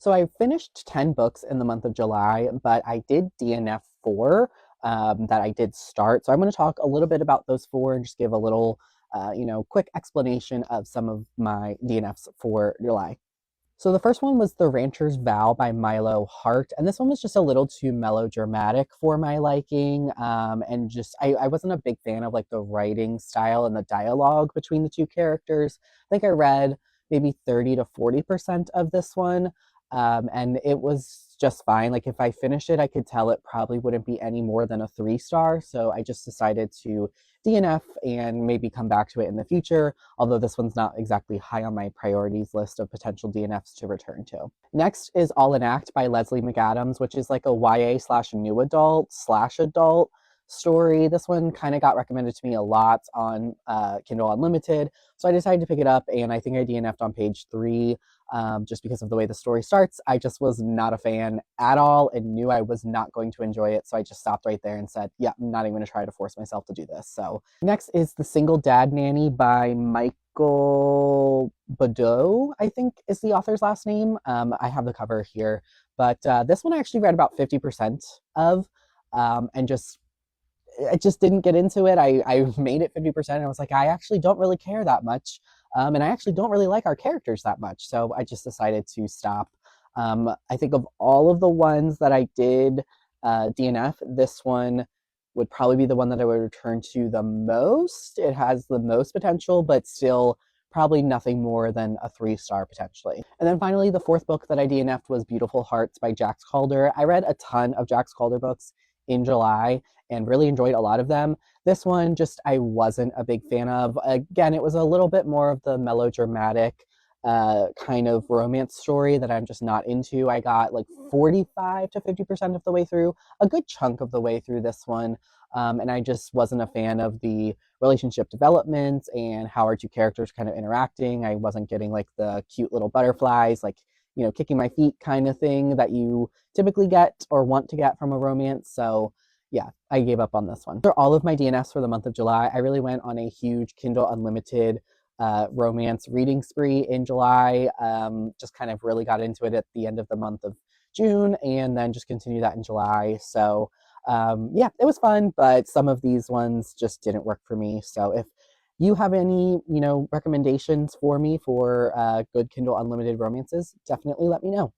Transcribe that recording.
So I finished 10 books in the month of July, but I did DNF four that I did start. So I'm going to talk a little bit about those four and just give a little, quick explanation of some of my DNFs for July. So the first one was The Rancher's Vow by Milo Hart, and this one was just a little too melodramatic for my liking, and just I wasn't a big fan of like the writing style and the dialogue between the two characters. I think I read maybe 30 to 40% of this one, and it was just fine. Like if I finished it, I could tell it probably wouldn't be any more than a 3 star. So I just decided to DNF and maybe come back to it in the future, although this one's not exactly high on my priorities list of potential DNFs to return to. Next is All in Act by Leslie McAdams, which is like a YA slash new adult slash adult story. This one kind of got recommended to me a lot on Kindle Unlimited, so I decided to pick it up, and I think I DNF'd on page 3 just because of the way the story starts. I just was not a fan at all and knew I was not going to enjoy it. So I just stopped right there and said, yeah, I'm not even going to try to force myself to do this. So next is The Single Dad Nanny by Michael Badeau, I think is the author's last name. I have the cover here, but this one I actually read about 50% of, and I just didn't get into it. I made it 50% and I was like, I actually don't really care that much. And I actually don't really like our characters that much. So I just decided to stop. I think of all of the ones that I did DNF, this one would probably be the one that I would return to the most. It has the most potential, but still probably nothing more than a 3 star potentially. And then finally, the fourth book that I DNF'd was Beautiful Hearts by Jax Calder. I read a ton of Jax Calder books in July and really enjoyed a lot of them. This one just I wasn't a big fan of. Again, it was a little bit more of the melodramatic kind of romance story that I'm just not into. I got like 45 to 50% of the way through, a good chunk of the way through this one. And I just wasn't a fan of the relationship development and how our two characters kind of interacting. I wasn't getting like the cute little butterflies, like, kicking my feet kind of thing that you typically get or want to get from a romance. So yeah, I gave up on this one. For all of my DNFs for the month of July, I really went on a huge Kindle Unlimited romance reading spree in July. Just kind of really got into it at the end of the month of June and then just continued that in July. So yeah, it was fun, but some of these ones just didn't work for me. So if you have any, recommendations for me for good Kindle Unlimited romances, definitely let me know.